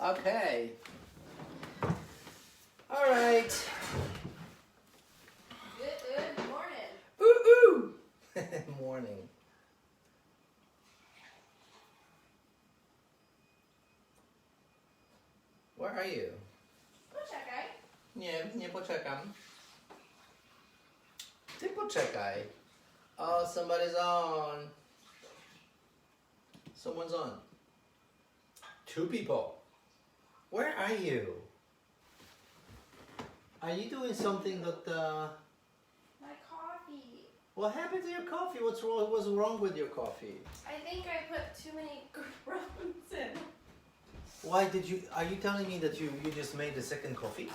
Okay. All right. Good morning. Ooh, ooh. Morning. Where are you? Poczekaj. Nie poczekam. Ty poczekaj. Oh, somebody's on. Someone's on. Two people. Where are you? Are you doing something that My coffee. what happened to your coffee? What's wrong with your coffee? I think I put too many grounds in. Why did you are you telling me that you just made the second coffee?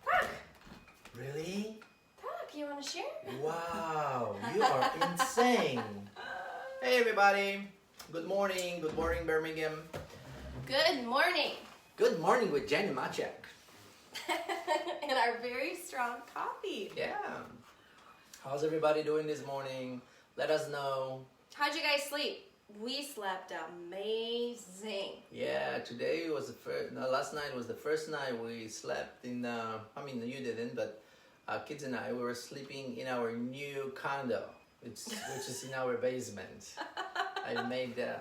Tak. Really? Tak, you want to share? Wow, you are insane. Hey everybody. Good morning Birmingham. Good morning. Good morning with Jenny Maciek. And our very strong coffee. Yeah. How's everybody doing this morning? Let us know. How'd you guys sleep? We slept amazing. Yeah, today was the first. No, last night was the first night we slept in. I mean, you didn't, but kids and I we were sleeping in our new condo, which is in our basement. I made the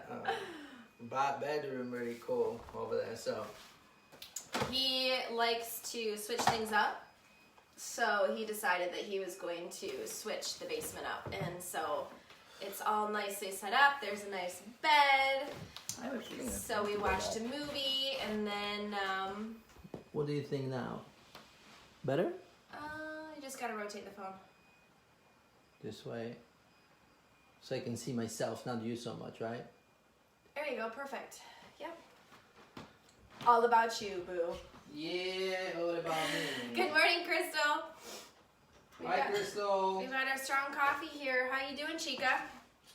bedroom really cool over there. So He likes to switch things up. So he decided that he was going to switch the basement up. And so it's all nicely set up. There's a nice bed. I was thinking. So we watched a movie and then What do you think now? Better? you just gotta rotate the phone. This way, so I can see myself, not you so much, right? There you go, perfect. Yep. All about you, boo. Yeah, all about me. Good morning, Crystal. Hi, Crystal. We've got our strong coffee here. How you doing, Chica?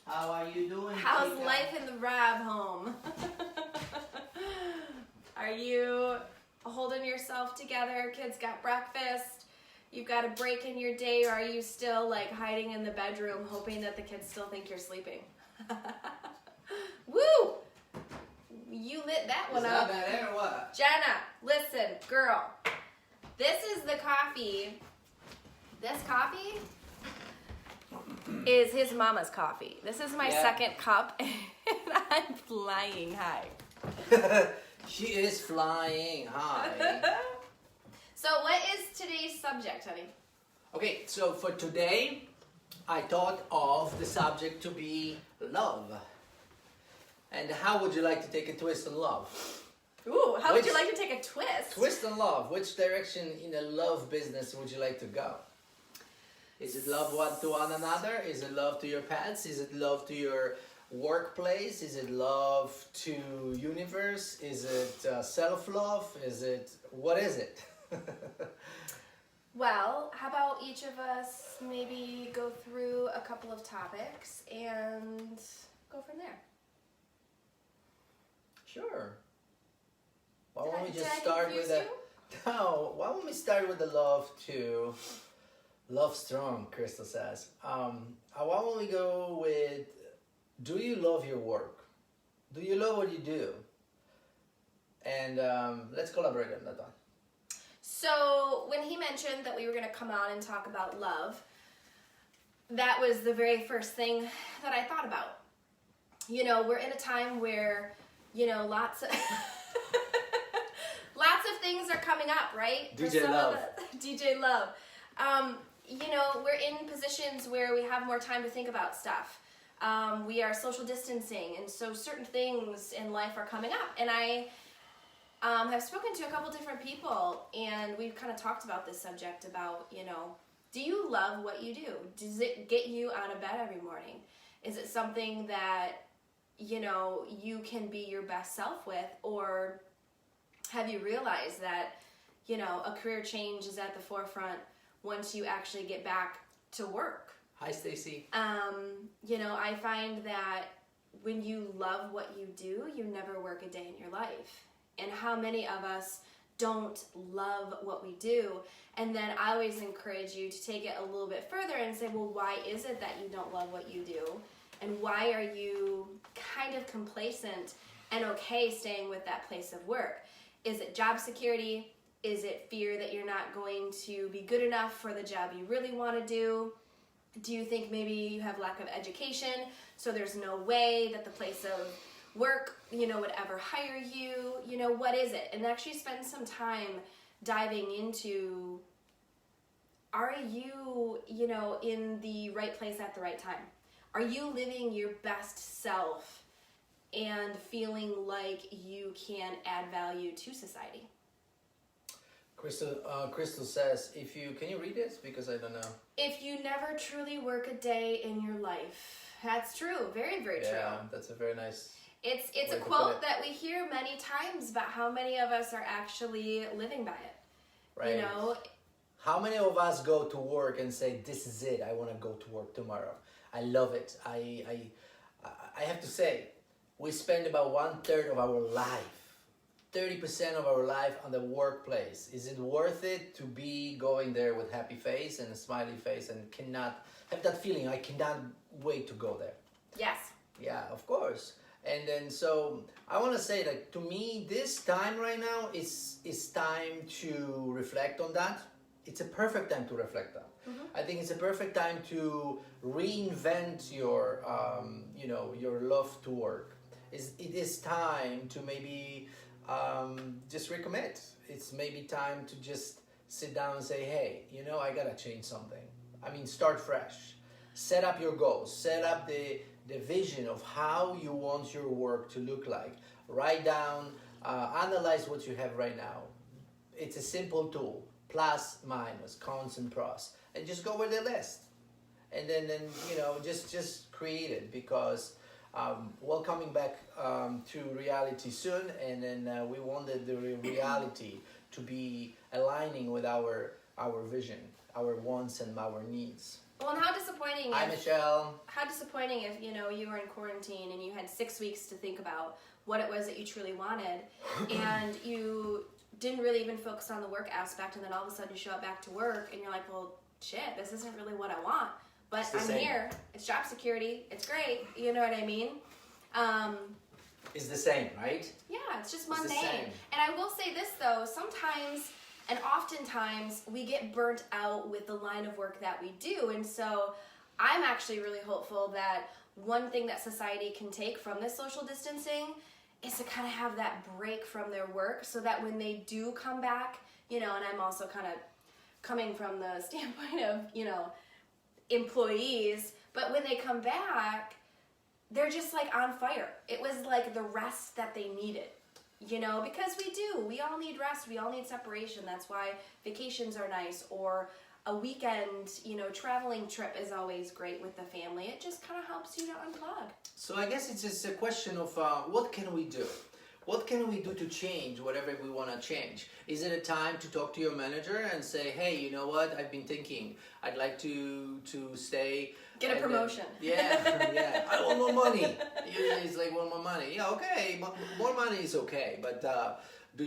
How are you doing? How's Chica? life in the Rab home? Are you holding yourself together? Kids got breakfast. You've got a break in your day, or are you still like hiding in the bedroom hoping that the kids still think you're sleeping? Woo! You lit that one Is up. that bad or what? Jenna, listen, girl. This is the coffee. This coffee is his mama's coffee. This is my Yeah. second cup, and I'm flying high. She is flying high. So what is today's subject, honey? Okay, so for today, I thought of the subject to be love. And how would you like to take a twist on love? Ooh, how would you Which- like to take a twist? Twist on love. Which direction in the love business would you like to go? Is it love one to one another? Is it love to your pets? Is it love to your workplace? Is it love to universe? Is it self-love? What is it? Well, how about each of us maybe go through a couple of topics and go from there? Sure. Why Did don't I- we did just I start confuse with you? No, why don't we start with the love to love strong, Crystal says. Why don't we go with, do you love your work? Do you love what you do? And let's collaborate on that one. So when he mentioned that we were going to come on and talk about love, that was the very first thing that I thought about. You know, we're in a time where, you know, lots of lots of things are coming up, right? For DJ some of Love. us- DJ Love. You know, we're in positions where we have more time to think about stuff. We are social distancing, and so certain things in life are coming up. And I have spoken to a couple different people, and we've kind of talked about this subject about, you know, do you love what you do? Does it get you out of bed every morning? Is it something that, you know, you can be your best self with? Or have you realized that, you know, a career change is at the forefront once you actually get back to work? Hi, Stacy. You know, I find that when you love what you do, you never work a day in your life. And how many of us don't love what we do? And then I always encourage you to take it a little bit further and say, well, why is it that you don't love what you do? And why are you kind of complacent and okay staying with that place of work? Is it job security? Is it fear that you're not going to be good enough for the job you really want to do? Do you think maybe you have lack of education, so there's no way that the place of work, would ever hire you? What is it? And actually spend some time diving into, are you, in the right place at the right time? Are you living your best self and feeling like you can add value to society? Crystal says, can you read this? Because I don't know. If you never truly work a day in your life. That's true. Very, very true. Yeah, that's a very nice... It's a quote that we hear many times, but how many of us are actually living by it? Right. How many of us go to work and say, this is it, I want to go to work tomorrow. I love it. I have to say, we spend about 1/3 of our life, 30% of our life on the workplace. Is it worth it to be going there with happy face and a smiley face and cannot have that feeling, I cannot wait to go there? Yes. Yeah, of course. And then so I want to say that to me, this time right now is time to reflect on that. It's a perfect time to reflect on. I think it's a perfect time to reinvent your, your love to work. It is time to maybe just recommit. It's maybe time to just sit down and say, hey, I gotta change something. I mean, start fresh. Set up your goals. Set up the vision of how you want your work to look like. Write down, analyze what you have right now. It's a simple tool. Plus, minus, cons and pros. And just go with the list. And then just create it, because we're coming back to reality soon, and then we wanted the reality to be aligning with our vision, our wants and our needs. Well, and how disappointing Hi, Michelle. How disappointing if, you were in quarantine and you had 6 weeks to think about what it was that you truly wanted, and you didn't really even focus on the work aspect, and then all of a sudden you show up back to work and you're like, well, shit, this isn't really what I want, but I'm here, it's job security, it's great, you know what I mean? It's the same, right? Yeah, it's just mundane. And I will say this though, sometimes and oftentimes we get burnt out with the line of work that we do, and so I'm actually really hopeful that one thing that society can take from this social distancing is to kind of have that break from their work, so that when they do come back, and I'm also kind of coming from the standpoint of, employees, but when they come back, they're just like on fire. It was like the rest that they needed, because we all need rest, we all need separation. That's why vacations are nice, or a weekend, traveling trip is always great with the family. It just kind of helps you to unplug. So I guess it's just a question of what can we do? What can we do to change whatever we want to change? Is it a time to talk to your manager and say, hey, you know what? I've been thinking, I'd like to stay. Get a promotion. Yeah. I want more money. It's like, want more money. Yeah, okay. More money is okay. But do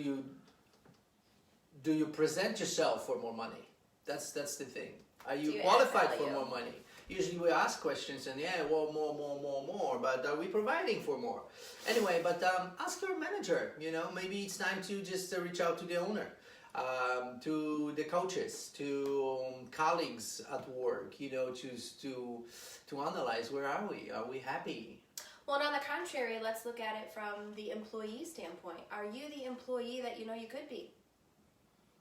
you present yourself for more money? That's the thing. Are you qualified for more money? Usually we ask questions and well, more, but are we providing for more? Anyway, but ask your manager, maybe it's time to just reach out to the owner, to the coaches, to colleagues at work, to analyze, where are we? Are we happy? Well, and on the contrary, let's look at it from the employee standpoint. Are you the employee that you could be?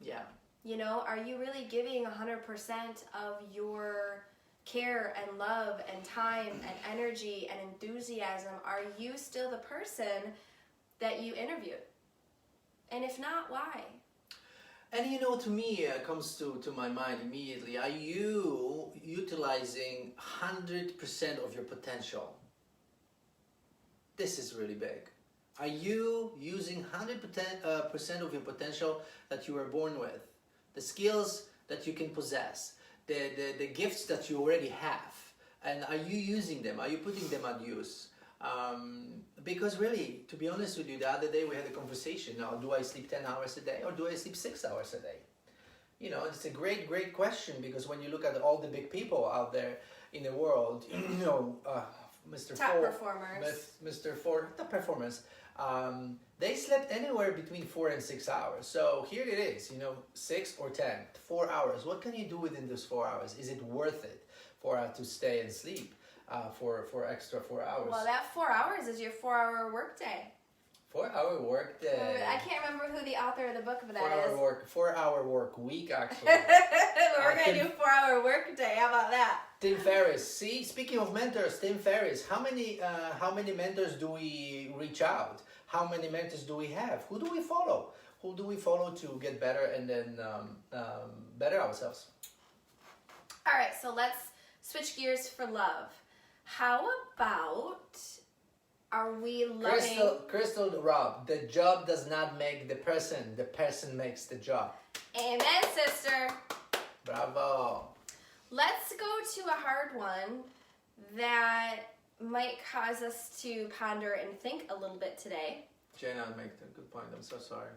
Yeah. Are you really giving 100% of your care and love and time and energy and enthusiasm? Are you still the person that you interviewed? And if not, why? And to me, it comes to my mind immediately, are you utilizing 100% of your potential? This is really big. Are you using 100% of your potential that you were born with? The skills that you can possess, the gifts that you already have, and are you using them? Are you putting them at use? Because really, to be honest with you, the other day we had a conversation. Now, do I sleep 10 hours a day or do I sleep 6 hours a day? It's a great question, because when you look at all the big people out there in the world, Mr. Top Ford, performers. Mr. Ford, top performance. They slept anywhere between 4 and 6 hours. So here it is, 6 or 10, 4 hours. What can you do within those 4 hours? Is it worth it for to stay and sleep for extra 4 hours? Well, that 4 hours is your 4-hour workday. 4-hour work day. I can't remember who the author of the book of that is. 4-hour work week, actually. We're going to do 4-hour work day. How about that? Tim Ferriss. See, speaking of mentors, Tim Ferriss. How many mentors do we reach out? How many mentors do we have? Who do we follow? Who do we follow to get better and then better ourselves? All right, so let's switch gears for love. How about, are we loving... Crystal Rob, the job does not make the person makes the job. Amen, sister. Bravo. Let's go to a hard one that might cause us to ponder and think a little bit today. Jenna made a good point. I'm so sorry.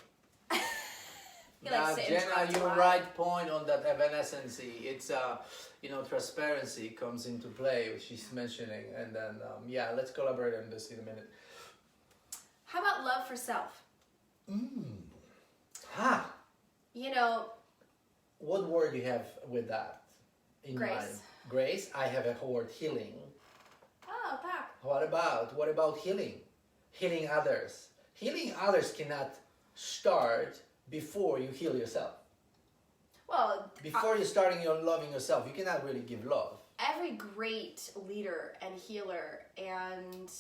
Likes to Jenna, interrupt a you're lot. right point on that evanescency. It's transparency comes into play, which she's mentioning, and then let's collaborate on this in a minute. How about love for self? Ha! What word you have with that in Grace. mind? Grace. I have a word healing. Oh, Pop. What about healing? Healing others. Healing others cannot start before you heal yourself. Well, Before you're starting your loving yourself, you cannot really give love. every great leader and healer and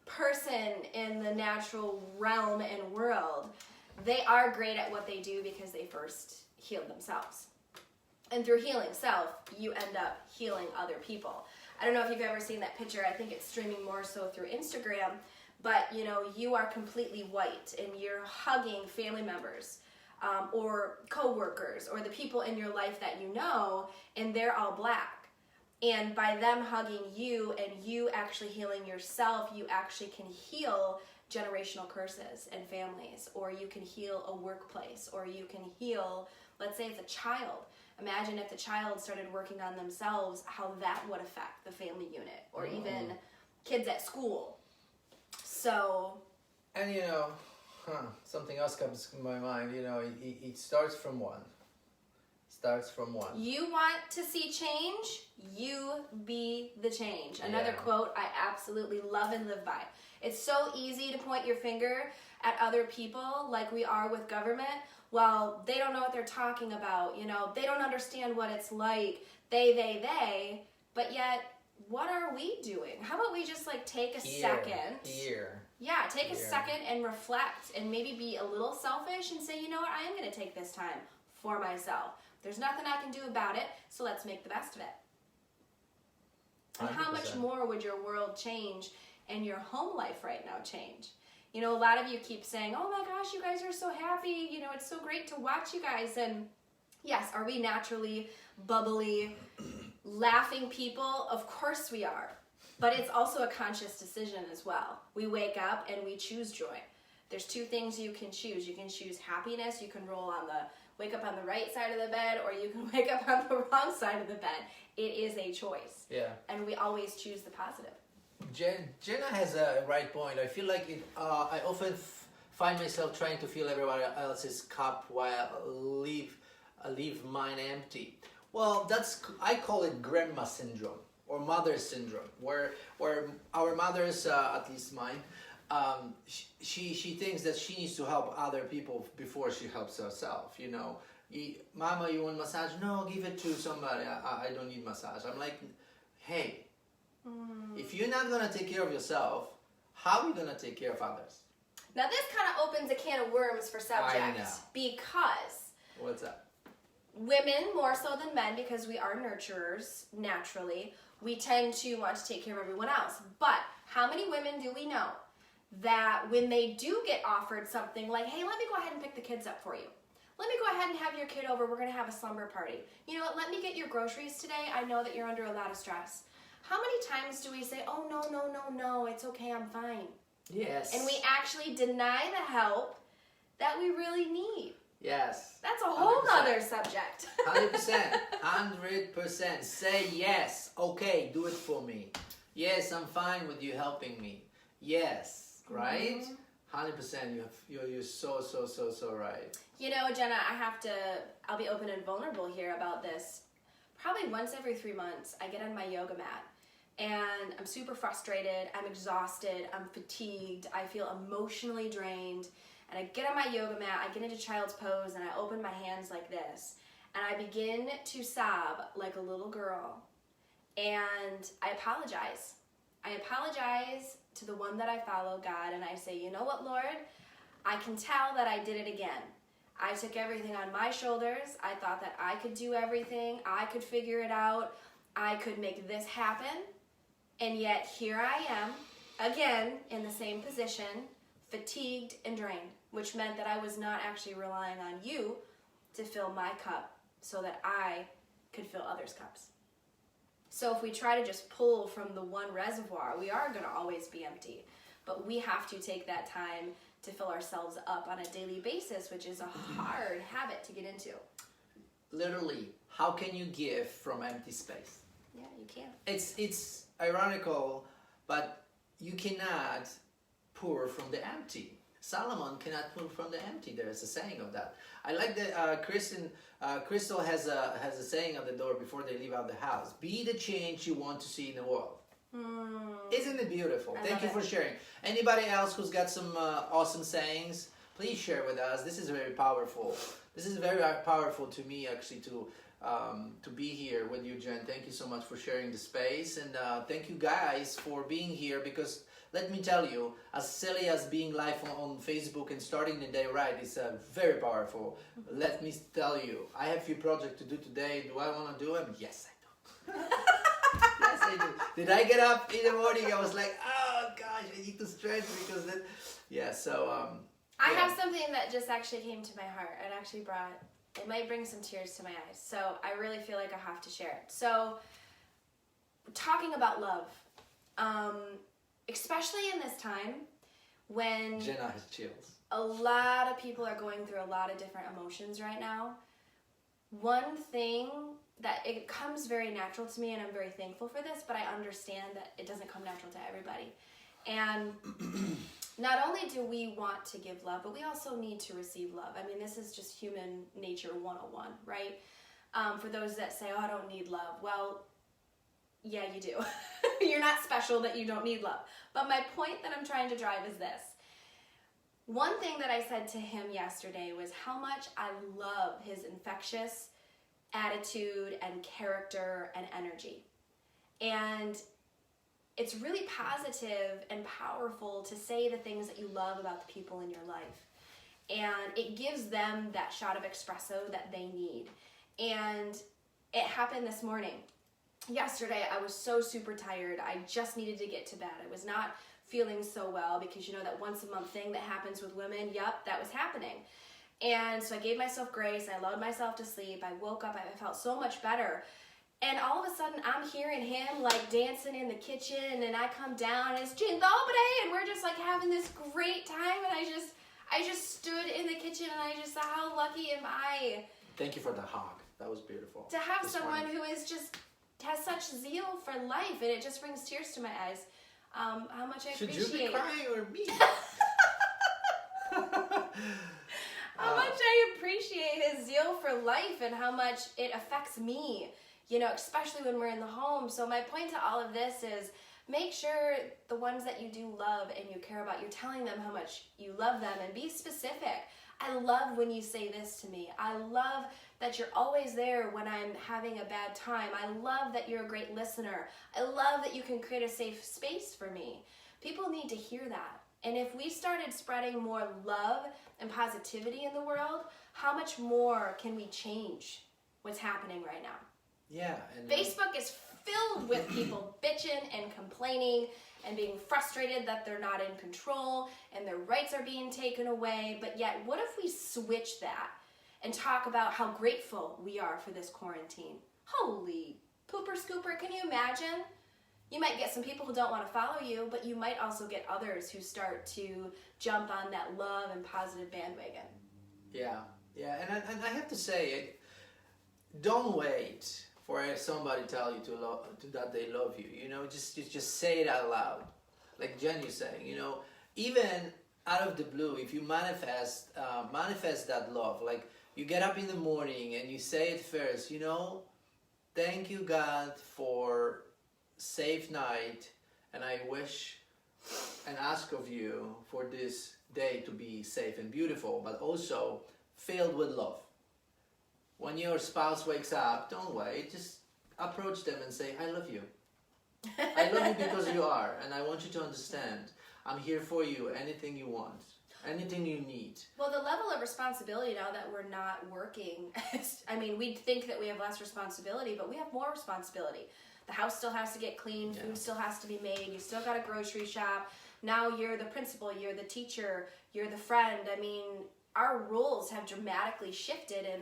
person in the natural realm and world, they are great at what they do because they first healed themselves. And through healing self, you end up healing other people. I don't know if you've ever seen that picture. I think it's streaming more so through Instagram. But, you are completely white and you're hugging family members or co-workers or the people in your life that you know, and they're all black. And by them hugging you and you actually healing yourself, you actually can heal generational curses and families, or you can heal a workplace, or you can heal, let's say it's a child. Imagine if the child started working on themselves, how that would affect the family unit, or even kids at school. So... And something else comes to my mind, it starts from one. You want to see change? You be the change. Another Yeah. quote I absolutely love and live by. It's so easy to point your finger at other people like we are with government. Well, they don't know what they're talking about. They don't understand what it's like. They. But yet, what are we doing? How about we just take a second? Yeah, take a second and reflect and maybe be a little selfish and say, you know what, I am going to take this time for myself. There's nothing I can do about it, so let's make the best of it. And how much 100%. more would your world change and your home life right now change? A lot of you keep saying, oh my gosh, you guys are so happy. It's so great to watch you guys. And yes, are we naturally bubbly, laughing people? Of course we are. But it's also a conscious decision as well. We wake up and we choose joy. There's two things you can choose. You can choose happiness. You can wake up on the right side of the bed, or you can wake up on the wrong side of the bed. It is a choice. Yeah. And we always choose the positive. Jenna has a right point. I feel like I often find myself trying to fill everybody else's cup while leave mine empty. Well, I call it grandma syndrome or mother syndrome, where our mothers, at least mine, she thinks that she needs to help other people before she helps herself. Mama, you want massage? No, give it to somebody. I don't need massage. I'm like, hey. If you're not going to take care of yourself, how are you going to take care of others? Now this kind of opens a can of worms for subject. I know. Because What's that? women, more so than men, because we are nurturers naturally, we tend to want to take care of everyone else. But how many women do we know that when they do get offered something like, hey, let me go ahead and pick the kids up for you. Let me go ahead and have your kid over. We're going to have a slumber party. You know what? Let me get your groceries today. I know that you're under a lot of stress. How many times do we say, oh, no, it's okay, I'm fine. Yes. And we actually deny the help that we really need. Yes. That's a whole 100%. nother subject. 100%. 100%. Say yes. Okay, do it for me. Yes, I'm fine with you helping me. Yes, right? 100%. You're so right. You know, Jenna, I'll be open and vulnerable here about this. Probably once every 3 months, I get on my yoga mat and I'm super frustrated, I'm exhausted, I'm fatigued, I feel emotionally drained, and I get on my yoga mat, I get into child's pose, and I open my hands like this, and I begin to sob like a little girl, and I apologize. I apologize to the one that I follow, God, and I say, you know what, Lord? I can tell that I did it again. I took everything on my shoulders. I thought that I could do everything. I could figure it out. I could make this happen. And yet here I am, again, in the same position, fatigued and drained, which meant that I was not actually relying on you to fill my cup so that I could fill others' cups. So if we try to just pull from the one reservoir, we are going to always be empty. But we have to take that time to fill ourselves up on a daily basis, which is a hard habit to get into. Literally, how can you give from empty space? Yeah, you can. It's ironical, but you cannot pour from the empty. Solomon cannot pour from the empty. There is a saying of that. I like that Crystal has a saying on the door before they leave out the house. Be the change you want to see in the world. Isn't it beautiful? Thank you for sharing. Anybody else who's got some awesome sayings, please share with us. This is very powerful. This is very powerful to me, actually, to be here with you, Jen. Thank you so much for sharing the space, and thank you guys for being here, because let me tell you, as silly as being live on Facebook and starting the day right is very powerful. Let me tell you, I have a few projects to do today. Do I want to do them? Yes, I do. Yes, I do. Did I get up in the morning? I was like, oh gosh, I need to stretch because then, yeah. So I have something that just actually came to my heart. It might bring some tears to my eyes. So I really feel like I have to share it. So talking about love, especially in this time when Jenna has chills. a lot of people are going through a lot of different emotions right now. One thing that it comes very natural to me, and I'm very thankful for this, but I understand that it doesn't come natural to everybody. And not only do we want to give love, but we also need to receive love. I mean, this is just human nature 101, right? For those that say, oh, I don't need love. Well, yeah, you do. You're not special that you don't need love. But my point that I'm trying to drive is this. One thing that I said to him yesterday was how much I love his infectious attitude and character and energy. And it's really positive and powerful to say the things that you love about the people in your life. And it gives them that shot of espresso that they need. And it happened this morning. Yesterday, I was so super tired. I just needed to get to bed. I was not feeling so well because you know that once a month thing that happens with women? Yep, that was happening. And so I gave myself grace. I allowed myself to sleep. I woke up. I felt so much better. And all of a sudden, I'm hearing him like dancing in the kitchen, and I come down, and it's Dzień dobry, and we're just like having this great time. And I just stood in the kitchen, and I just thought, how lucky am I? Thank you for the hug. That was beautiful. To have this someone morning. who is just has such zeal for life, and it just brings tears to my eyes. How much I appreciate. Should you be crying or me? How much I appreciate his zeal for life and how much it affects me, you know, especially when we're in the home. So my point to all of this is make sure the ones that you do love and you care about, you're telling them how much you love them, and be specific. I love when you say this to me. I love that you're always there when I'm having a bad time. I love that you're a great listener. I love that you can create a safe space for me. People need to hear that. And if we started spreading more love and positivity in the world, how much more can we change what's happening right now? Yeah. And Facebook is filled with people bitching and complaining and being frustrated that they're not in control and their rights are being taken away. But yet, what if we switch that and talk about how grateful we are for this quarantine? Holy pooper scooper, can you imagine? You might get some people who don't want to follow you, but you might also get others who start to jump on that love and positive bandwagon. Yeah. Yeah, and I have to say, don't wait for somebody tell you that they love you. You know, just say it out loud, like Jen is saying. You know, even out of the blue, if you manifest that love, like you get up in the morning and you say it first. You know, thank you God for safe night, and I wish and ask of you for this day to be safe and beautiful, but also filled with love. When your spouse wakes up, don't wait, just approach them and say, I love you. I love you because you are, and I want you to understand. I'm here for you, anything you want, anything you need. Well, the level of responsibility now that we're not working, I mean, we'd think that we have less responsibility, but we have more responsibility. The house still has to get clean, food still has to be made, you still got to grocery shop. Now you're the principal, you're the teacher, you're the friend. I mean, our roles have dramatically shifted, and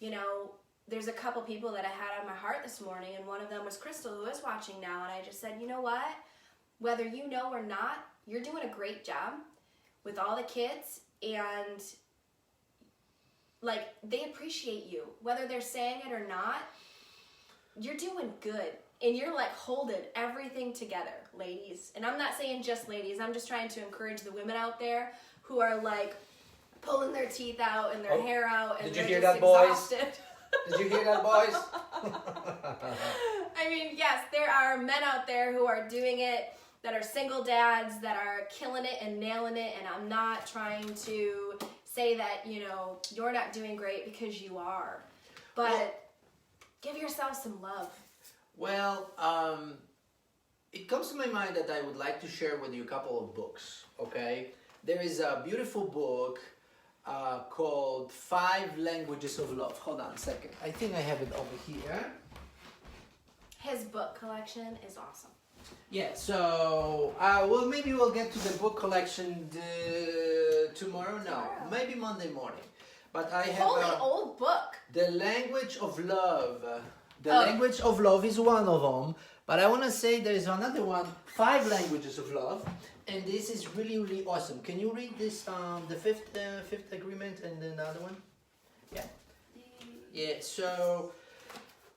you know, there's a couple people that I had on my heart this morning, and one of them was Crystal, who is watching now, and I just said, you know what? Whether you know or not, you're doing a great job with all the kids, and like, they appreciate you. Whether they're saying it or not, you're doing good. And you're like holding everything together, ladies. And I'm not saying just ladies, I'm just trying to encourage the women out there who are like pulling their teeth out and their hair out, and did you they're hear just that, boys? exhausted. Did you hear that, boys? I mean, yes, there are men out there who are doing it, that are single dads, that are killing it and nailing it, and I'm not trying to say that, you know, you're not doing great, because you are. But give yourself some love. Well, it comes to my mind that I would like to share with you a couple of books, okay? There is a beautiful book called 5 Languages of Love. Hold on a second. I think I have it over here. His book collection is awesome. Yeah, so, well, maybe we'll get to the book collection tomorrow. No, maybe Monday morning. But I have Holy old book. The Language of Love. Language of Love is one of them. But I want to say there is another one, 5 Languages of Love. And this is really, really awesome. Can you read this, the fifth agreement and another one? Yeah. Yeah, so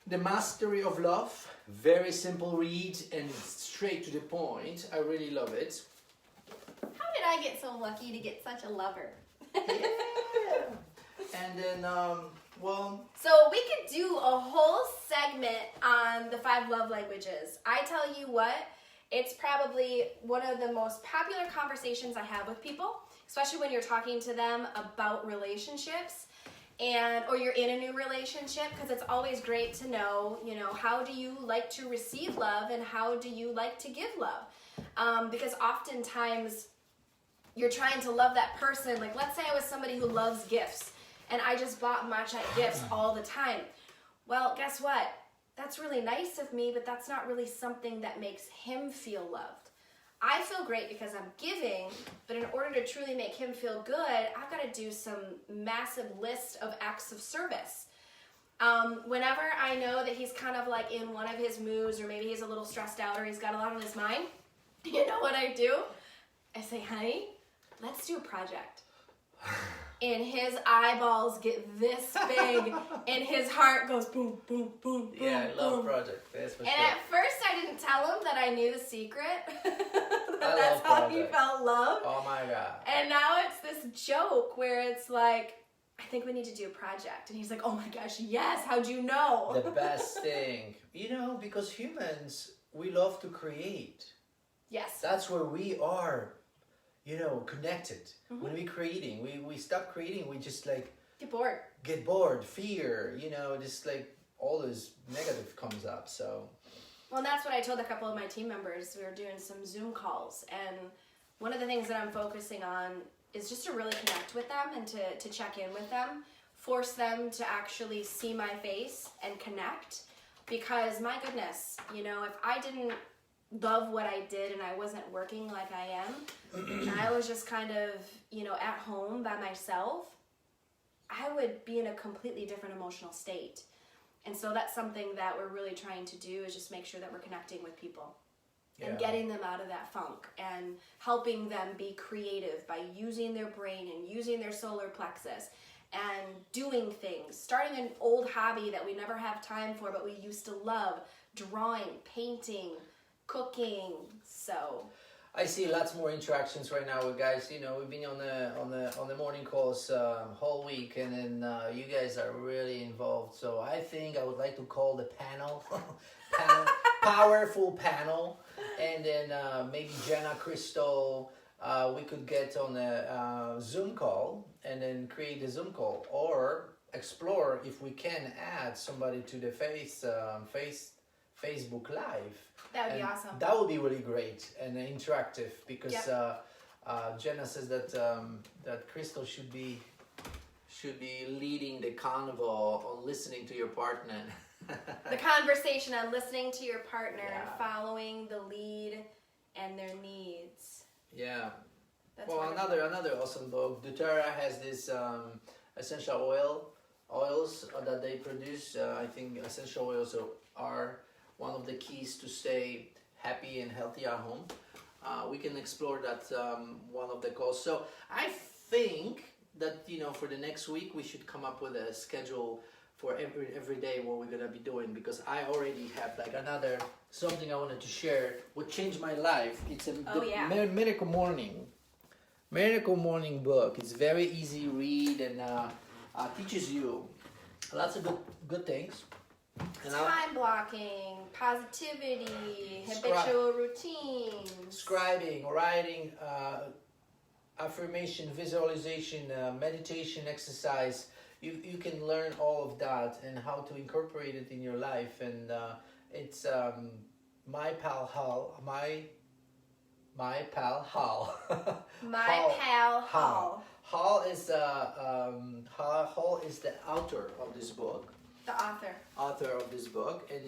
The Mastery of Love. Very simple read and straight to the point. I really love it. How did I get so lucky to get such a lover? Yeah. And then, well... So we could do a whole segment on the 5 love languages. I tell you what, it's probably one of the most popular conversations I have with people, especially when you're talking to them about relationships, or you're in a new relationship, because it's always great to know, you know, how do you like to receive love and how do you like to give love? Because oftentimes you're trying to love that person. Like, let's say I was somebody who loves gifts and I just bought matcha gifts all the time. Well, guess what? That's really nice of me, but that's not really something that makes him feel loved. I feel great because I'm giving, but in order to truly make him feel good, I've got to do some massive list of acts of service. Whenever I know that he's kind of like in one of his moods, or maybe he's a little stressed out, or he's got a lot on his mind, you know what I do? I say, honey, let's do a project. And his eyeballs get this big, and his heart goes boom, boom, boom, boom. Yeah, I love boom. project. That's for And sure. at first I didn't tell him that I knew the secret. I That's love how he project. felt loved. Oh my God. And now it's this joke where it's like, I think we need to do a project. And he's like, oh my gosh, yes, how'd you know? The best thing. You know, because humans, we love to create. Yes. That's where we are, you know, connected. Mm-hmm. When we're creating, we stop creating, we just like get bored, fear, you know, just like all this negative comes up. So well, that's what I told a couple of my team members. We were doing some Zoom calls, and one of the things that I'm focusing on is just to really connect with them and to check in with them, force them to actually see my face and connect, because my goodness, you know, if I didn't love what I did and I wasn't working like I am, and I was just kind of, you know, at home by myself, I would be in a completely different emotional state. And so that's something that we're really trying to do, is just make sure that we're connecting with people and getting them out of that funk and helping them be creative by using their brain and using their solar plexus and doing things, starting an old hobby that we never have time for but we used to love, drawing, painting, cooking. So I see lots more interactions right now with guys. You know, we've been on the morning calls whole week, and then you guys are really involved. So I think I would like to call the panel, powerful panel, and then maybe Jenna, Crystal. We could get on a Zoom call and then create a Zoom call, or explore if we can add somebody to the Facebook Live. that would be And awesome. that would be really great and interactive, because Yep. Jenna says that that Crystal should be leading the convo on listening to your partner. The conversation on listening to your partner and Yeah. following the lead and their needs. Yeah. That's Well, wonderful. another awesome book. doTERRA has this essential oils that they produce. I think essential oils are one of the keys to stay happy and healthy at home. We can explore that one of the calls. So I think that, you know, for the next week we should come up with a schedule for every day what we're gonna be doing, because I already have like another something I wanted to share what changed my life. It's a Oh, yeah. Miracle Morning book. It's very easy read and teaches you lots of good things. And Time blocking, positivity, Scri- habitual routines. scribing, writing, affirmation, visualization, meditation, exercise. You can learn all of that and how to incorporate it in your life. And it's my pal Hal. My pal Hal. My pal Hal, Hal is Hal is the author of this book. the author. Of this book, and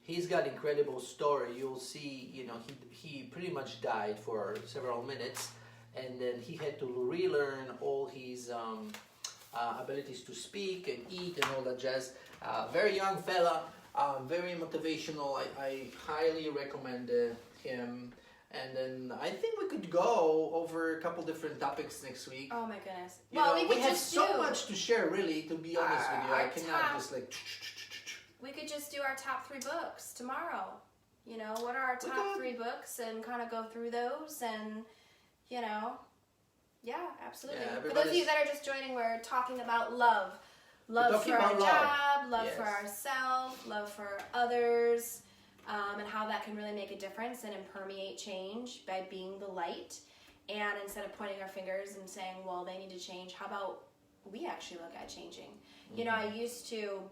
he's got incredible story. You'll see, you know, he pretty much died for several minutes, and then he had to relearn all his abilities to speak and eat and all that jazz. Very young fella, very motivational. I highly recommend him. And then I think we could go over a couple different topics next week. Oh my goodness. You Well, know, we could have just so do. much to share, really, to be honest with you. I our cannot top- just like. We could just do our top 3 books tomorrow. You know, what are our We top could. 3 books, and kind of go through those, and you know, yeah, absolutely. Yeah, For those of you everybody's- that are just joining, we're talking about love. Love talking for our about love. job, love for Yes. ourselves, love for others, and how that can really make a difference and permeate change by being the light. And instead of pointing our fingers and saying, well, they need to change, how about we actually look at changing? You know, I used to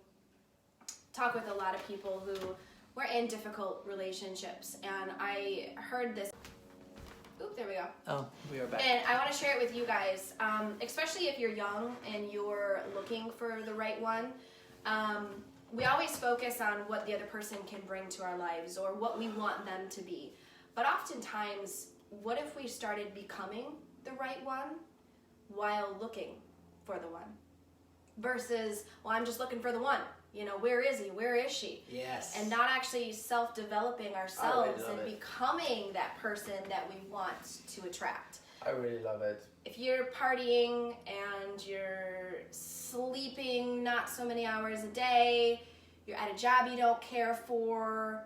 talk with a lot of people who were in difficult relationships, and I heard this. Oop, there we go. Oh, we are back. And I want to share it with you guys, especially if you're young and you're looking for the right one. We always focus on what the other person can bring to our lives or what we want them to be. But oftentimes, what if we started becoming the right one while looking for the one? Versus, well, I'm just looking for the one. You know, where is he? Where is she? Yes. And not actually self-developing ourselves love and it. becoming that person that we want to attract. I really love it. If you're partying and you're sleeping not so many hours a day, you're at a job you don't care for,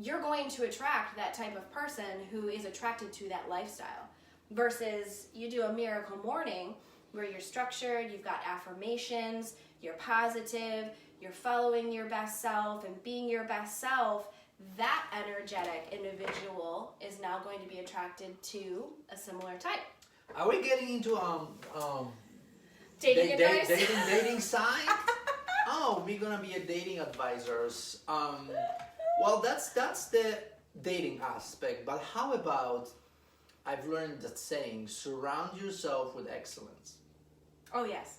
you're going to attract that type of person who is attracted to that lifestyle. Versus you do a miracle morning where you're structured, you've got affirmations, you're positive, you're following your best self and being your best self. That energetic individual is now going to be attracted to a similar type. Are we getting into Dating advice? dating side? Oh, we're gonna be a dating advisors. Well, that's the dating aspect. But how about, I've learned that saying, surround yourself with excellence. Oh, yes.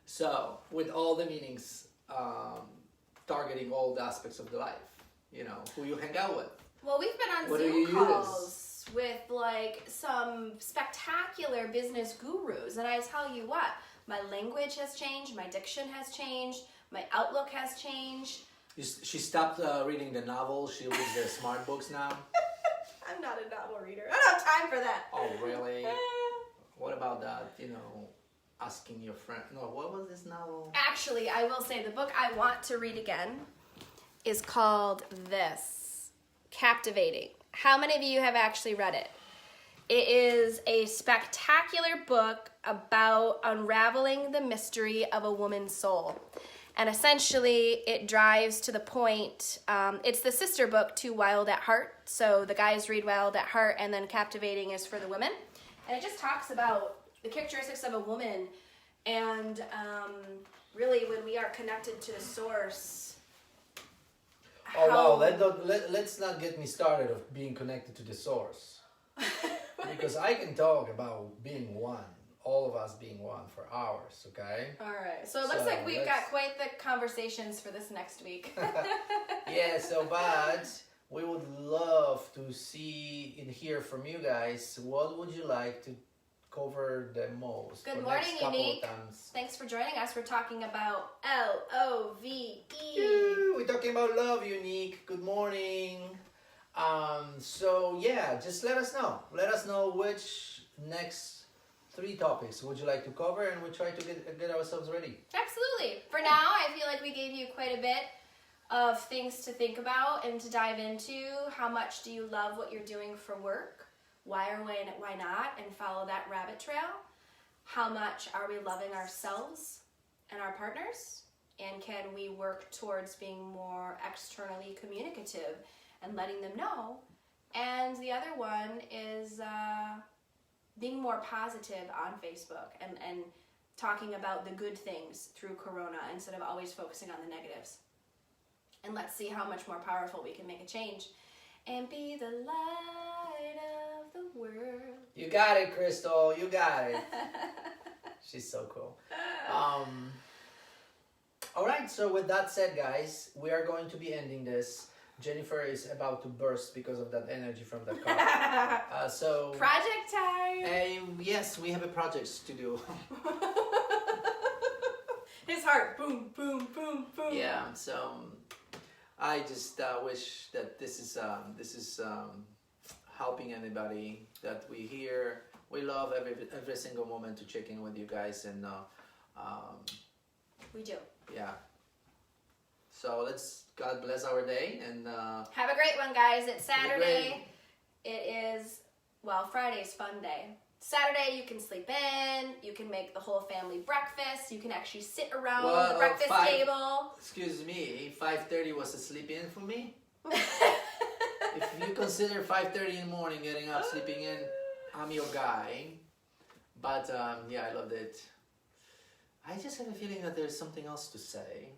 So, with all the meanings, targeting all the aspects of the life. You know, who you hang out with. Well, we've been on What do Zoom you use? calls with like some spectacular business gurus, and I tell you what, my language has changed, my diction has changed, my outlook has changed. She stopped reading the novel. She reads the smart books now. I'm not a novel reader. I don't have time for that. Oh, really? What about that? You know, asking your friend. No, what was this now? Actually, I will say the book I want to read again is called this, Captivating. How many of you have actually read it? It is a spectacular book about unraveling the mystery of a woman's soul. And essentially, it drives to the point, it's the sister book to Wild at Heart. So the guys read Wild at Heart, and then Captivating is for the women. And it just talks about the characteristics of a woman, and really when we are connected to the source. Oh wow, let's not get me started of being connected to the source. Because I can talk about being one, all of us being one for hours, okay? All right, so it looks like we've got quite the conversations for this next week. Yeah, but we would love to see and hear from you guys. What would you like to cover the most? Good morning, Unique. Thanks for joining us. We're talking about L-O-V-E. We're talking about love, Unique. Good morning. So yeah, just let us know. Let us know which next 3 topics would you like to cover, and we'll try to get ourselves ready. Absolutely. For now, I feel like we gave you quite a bit of things to think about and to dive into. How much do you love what you're doing for work? Why or why not? And follow that rabbit trail. How much are we loving ourselves and our partners? And can we work towards being more externally communicative and letting them know? And the other one is being more positive on Facebook and talking about the good things through Corona instead of always focusing on the negatives. And let's see how much more powerful we can make a change and be the light of the world. You got it, Crystal. You got it. She's so cool. All right, so with that said, guys, we are going to be ending this. Jennifer is about to burst because of that energy from the car. So project time. Yes, we have a project to do. His heart, boom, boom, boom, boom. Yeah. So I just wish that this is helping anybody that we hear. We love every single moment to check in with you guys, and we do. Yeah. So God bless our day, and have a great one, guys. It's Saturday. It is, Friday's fun day. Saturday, you can sleep in. You can make the whole family breakfast. You can actually sit around the breakfast table. Excuse me, 5:30 was a sleep in for me. If you consider 5:30 in the morning getting up, sleeping in, I'm your guy. But yeah, I loved it. I just have a feeling that there's something else to say.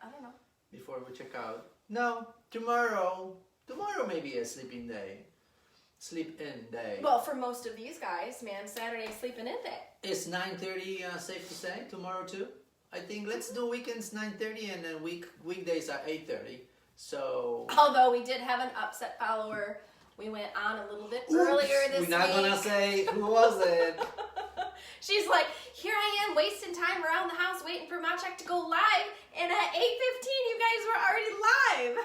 I don't know. Before we check out. No, tomorrow may be a sleep-in day. Sleep-in day. Well, for most of these guys, man, Saturday's sleeping in day. Is 9:30 safe to say? Tomorrow too? I think let's do weekends 9:30 and then weekdays are 8:30. So. Although we did have an upset follower, we went on a little bit earlier this week. We're not gonna say who was it. She's like, here I am wasting time around the house waiting for my check to go live, and at 8:15 you guys were already live.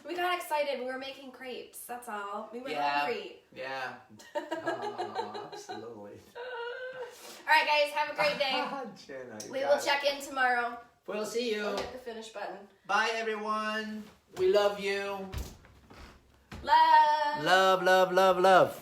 We got excited. We were making crepes. That's all. We went on a crepe. Yeah. Absolutely. All right, guys. Have a great day. Jenna, we will check in tomorrow. We'll see you. We'll hit the finish button. Bye, everyone. We love you. Love. Love, love, love, love.